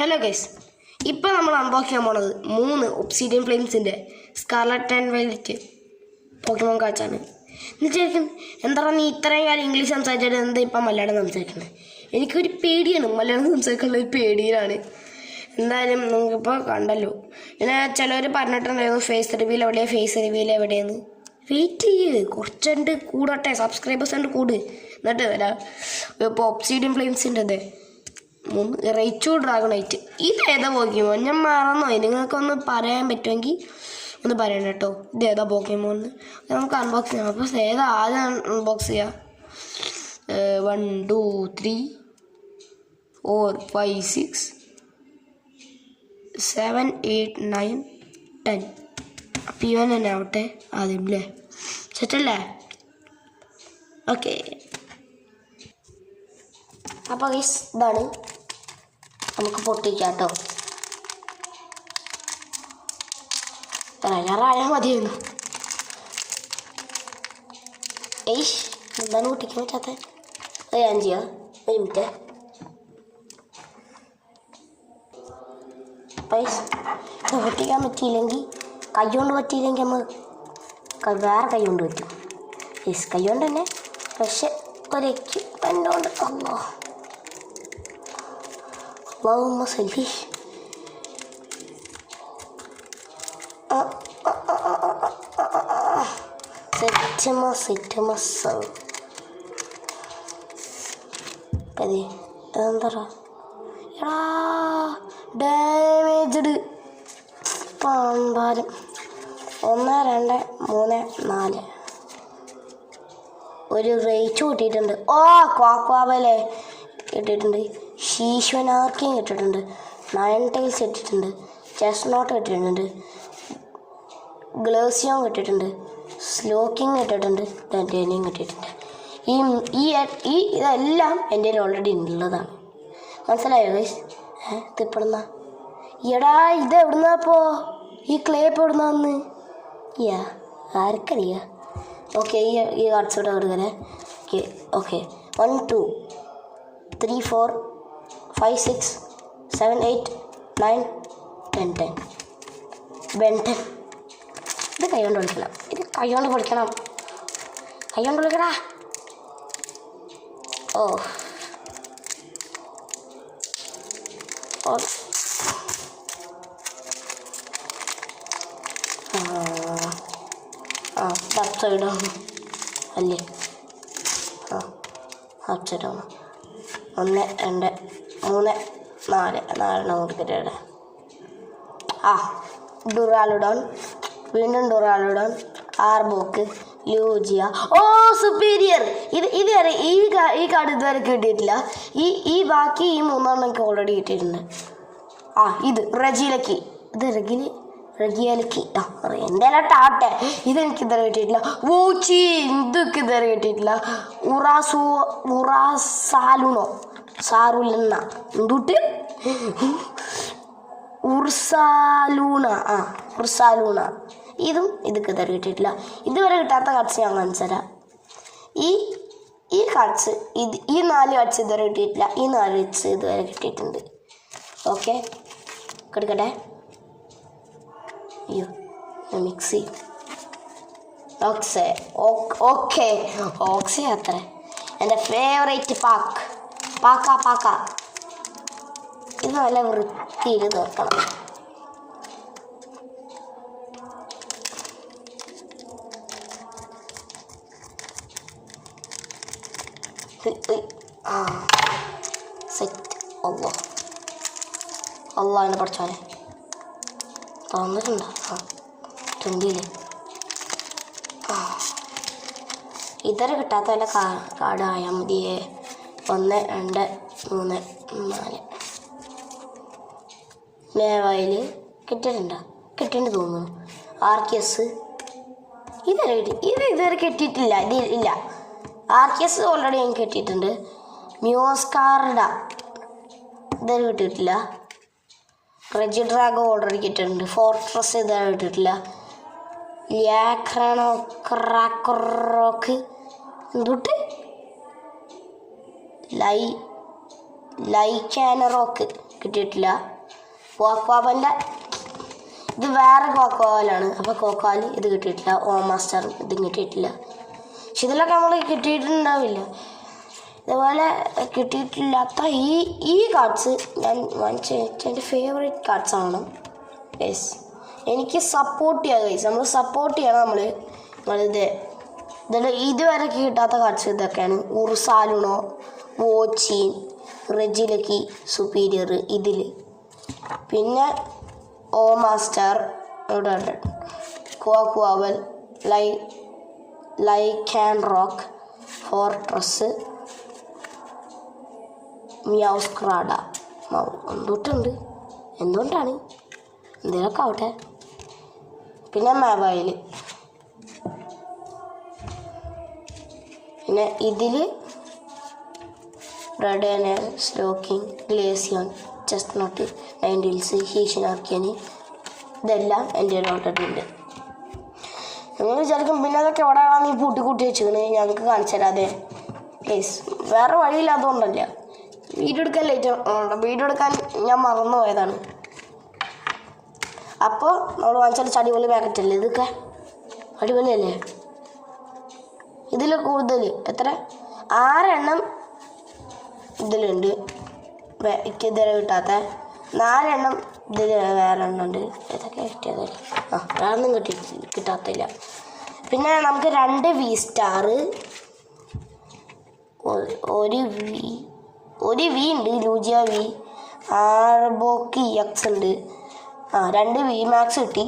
Hello guys, ഇപ്പോൾ നമ്മൾ unbox ചെയ്യാൻ പോണത് 3 ഒബ്സിഡിയൻ ഫ്ലെയിംസിൻ്റെ സ്കാർലറ്റ് ആൻഡ് വയലറ്റ് പോക്കമോൺ കാർഡ്സാണ്. എന്നുവെച്ചാൽ എന്താണ് നീ ഇത്രയും കാലം ഇംഗ്ലീഷ് സംസാരിച്ചിട്ട് എന്താ ഇപ്പം മലയാളം സംസാരിക്കുന്നത്? എനിക്കൊരു പേടിയാണ്, മലയാളം സംസാരിക്കാനുള്ള ഒരു പേടിയിലാണ്. എന്തായാലും നിങ്ങൾക്കിപ്പോൾ കണ്ടല്ലോ. പിന്നെ ചിലവർ പറഞ്ഞിട്ടുണ്ടായിരുന്നു ഫേസ് റിവീൽ എവിടെയെന്ന്. വെയിറ്റ് ചെയ്യ്, കുറച്ചുണ്ട് കൂടട്ടെ, സബ്സ്ക്രൈബേഴ്സ് ഉണ്ട് കൂട്. എന്നിട്ട് വരാം. ഇപ്പോൾ ഒബ്സിഡിയൻ ഫ്ലെയിംസിൻ്റെ റേച്ചു ഡ്രാഗണൈറ്റ് ഇതേതാ പോക്കിമോൻ? ഞാൻ മറന്നോ? നിങ്ങൾക്കൊന്ന് പറയാൻ പറ്റുമെങ്കിൽ ഒന്ന് പറയണം കേട്ടോ. ഇതേതാ പോക്കിമോന്ന് നമുക്ക് അൺബോക്സ് ചെയ്യാം. അപ്പോൾ ഏതാ ആദ്യം അൺബോക്സ് ചെയ്യാം? 1 2 3 4 5 6 7 8 9 10. അപ്പം ഇവൻ തന്നെ ആവട്ടെ ആദ്യം അല്ലേ? സെറ്റല്ലേ? ഓക്കെ. അപ്പോൾ ഗൈസ് ഇതാണ്, നമുക്ക് പൊട്ടിക്കാം കേട്ടോ. തയ്യാറായാൽ മതിയായിരുന്നു. ഏയ് എന്താണ് പൊട്ടിക്കാൻ പറ്റാത്ത? ഞാൻ ചെയ്യാം, ഒരു മിനിറ്റ്. പൊട്ടിക്കാൻ പറ്റിയില്ലെങ്കിൽ കൈ കൊണ്ട് പറ്റിയില്ലെങ്കിൽ നമ്മൾ വേറെ കൈ കൊണ്ട് പറ്റും. യെസ്, കൈ കൊണ്ട് തന്നെ, പക്ഷെ ഒരു എക്യുപ്മെൻ്റ് കൊണ്ട്. اللهم صل. എന്താ ഡാമേജ്ഡ് പാമ്പാലും 1 2 3 4 ഒരു റേച്ചു കിട്ടിയിട്ടുണ്ട്. ക്വാക്വാവലെ കിട്ടിയിട്ടുണ്ട്. ശീശ്വനാർക്കിയും കിട്ടിയിട്ടുണ്ട്. 9 ടൈൽസ് കിട്ടിയിട്ടുണ്ട്. ചെസ്നോട്ട് കിട്ടിയിട്ടുണ്ട്. ഗ്ലേസിയോൺ കിട്ടിയിട്ടുണ്ട്. സ്ലോക്കിങ് കിട്ടിയിട്ടുണ്ട്. ഡെൻറ്റേനിയും കിട്ടിയിട്ടുണ്ട്. ഇതെല്ലാം എൻ്റെ കയ്യിൽ ഓൾറെഡി ഉള്ളതാണ്. മനസ്സിലായോ ഗൈസ്? ഇതിപ്പെടുന്ന എടാ ഇത് എവിടുന്നാപ്പോ? ഈ ക്ലേ ഇപ്പോൾ എവിടുന്നാന്ന്? ആർക്കറിയാം? ഓക്കെ, ഈ കാർഡ്സ് ഇവിടെ കൊടുക്കലേ. ഓക്കെ 1 2 3 4 5 6 7 8 9 10 10. ഇത് കൈ കൊണ്ട് വിളിക്കണം. കൈ കൊണ്ട് വിളിക്കടാ. അപ്സൈഡാണ് അല്ലേ? അപ്സൈഡാണ്. 1 2 3 4 4 കൊടുത്തിട്ട് ഡുറാലുഡോൺ, വീണ്ടും ഡുറാലുഡോൺ, ആർബോക്ക്, ലൂജിയ. സുപ്പീരിയർ. ഇത് ഈ കാർഡ് ഇതുവരെ കിട്ടിയിട്ടില്ല. ഈ ബാക്കി ഈ 3 എനിക്ക് ഓൾറെഡി കിട്ടിയിട്ടുണ്ട്. ഇത് റെജിയലക്കി. ഇത് റെഗിയലക്കി. എൻ്റെ ടാട്ടെ. ഇതെനിക്ക് ഇതുവരെ കിട്ടിയിട്ടില്ല. വൂച്ചി. ഇതൊക്കെ ഇതുവരെ കിട്ടിയിട്ടില്ല. സാറുലൂണ എന്തുട്ട് ഉർസാലൂണ. ഇതൊക്കെ ഇതുവരെ കിട്ടിയിട്ടില്ല. ഇതുവരെ കിട്ടാത്ത കാർഡ്സ് ഞാൻ കാണിച്ചു തരാം. ഈ കാർഡ്സ് ഈ 4 കാർഡ്സ് ഇതുവരെ കിട്ടിയിട്ടില്ല. ഈ 4 കാർഡ്സ് ഇതുവരെ കിട്ടിയിട്ടുണ്ട്. ഓക്കെ, കിടക്കട്ടെ. അയ്യോ, മിക്സി. ഓക്സേ അത്ര എൻ്റെ ഫേവറേറ്റ് പാക്ക. ഇത് നല്ല വൃത്തിയിൽ തീർക്കണം. സെറ്റ്. അള്ളാഹിനെ പഠിച്ചോനെ തന്നിട്ടുണ്ടോ? 20 ഇതുവരെ കിട്ടാത്ത വല്ല കാർഡ് ആയാൽ മതിയേ. 1 2 3 4 മേവയിൽ കിട്ടിയിട്ടുണ്ട് തോന്നുന്നു. ആർക്കിയസ് ഇതുവരെ കിട്ടിയിട്ടില്ല. ഇല്ല, ആർക്കിയസ് ഓൾറെഡി എനിക്ക് കിട്ടിയിട്ടുണ്ട്. മ്യൂസ്കാർഡ ഇതുവരെ കിട്ടിയിട്ടില്ല. റെജിഡ്രാഗോ ഓൾറെഡി കിട്ടിയിട്ടുണ്ട്. ഫോർട്രസ് ഇതുവരെ കിട്ടിയിട്ടില്ല. യാക്രാനോക്രാക്രോക്ക് എന്തുട്ട് ലൈക്കാനറോക്ക് കിട്ടിയിട്ടില്ല. കോക്കോവൻ്റെ ഇത് വേറെ കോക്കോവലാണ്. അപ്പോൾ കോക്കോവൽ ഇത് കിട്ടിയിട്ടില്ല. ഓ മാസ്റ്റർ ഇതും കിട്ടിയിട്ടില്ല. പക്ഷെ ഇതിലൊക്കെ നമ്മൾ കിട്ടിയിട്ടുണ്ടാവില്ല. ഇതുപോലെ കിട്ടിയിട്ടില്ലാത്ത ഈ കാർഡ്സ് ഞാൻ വാങ്ങിച്ച എൻ്റെ ഫേവറേറ്റ് കാർഡ്സ് ആണ് ഗൈസ്. എനിക്ക് സപ്പോർട്ട് ചെയ്യാം ഗൈസ്. നമ്മൾ സപ്പോർട്ട് ചെയ്യണം. നമ്മളിത് ഇതുവരെ കിട്ടാത്ത കാർഡ്സ് ഇതൊക്കെയാണ്. ഉറുസാലുണോ, വോച്ചീൻ, റെജിലക്കി, സുപ്പീരിയർ ഇതിൽ. പിന്നെ ഓ മാസ്റ്റർ, കോക്വാവൽ, ലൈക്കാൻ റോക്ക്, ഫോർട്രസ്, മ്യാസ്ക്രാഡ. എന്തുകൊണ്ടാണ് എന്തെങ്കിലുമൊക്കെ ആവട്ടെ. പിന്നെ മൊബൈൽ. പിന്നെ ഇതിൽ റെഡേനെ, സ്ലോക്കിങ്, ഗ്ലേസിയോൺ, ചെസ്റ്റ്നട്ട്, നൈൻഡിൽസ്, ഹീഷൻ ആർക്കിയന് ഇതെല്ലാം എൻ്റെ ഒരു ഓൾറെഡി ഉണ്ട്. നിങ്ങൾ വിചാരിക്കും പിന്നെ അതൊക്കെ എവിടെയാണ് നീ കൂട്ടി വെച്ചിരിക്കണേ ഞങ്ങൾക്ക് കാണിച്ചു തരാതെ. പ്ലീസ് വേറെ വഴിയില്ലാത്തതുകൊണ്ടല്ല. വീഡിയോ എടുക്കാൻ ഞാൻ മറന്നു പോയതാണ്. അപ്പോൾ നമ്മൾ വാങ്ങിച്ചാൽ അടിപൊളി പാക്കറ്റല്ലേ ഇതൊക്കെ? അടിപൊളിയല്ലേ? ഇതിൽ കൂടുതൽ എത്ര 6 എണ്ണം ഇതിലുണ്ട്. ഇതുവരെ കിട്ടാത്ത 4 എണ്ണം ഇതിൽ വേറെ എണ്ണം ഉണ്ട്. ഇതൊക്കെ കിട്ടിയതല്ല. വേറൊന്നും കിട്ടാത്തില്ല. പിന്നെ നമുക്ക് 2 V സ്റ്റാർ, ഒരു വി ഉണ്ട്, ലൂജിയ വി, ആർബോക്കി എക്സ് ഉണ്ട്. 2 V മാക്സ് കിട്ടി.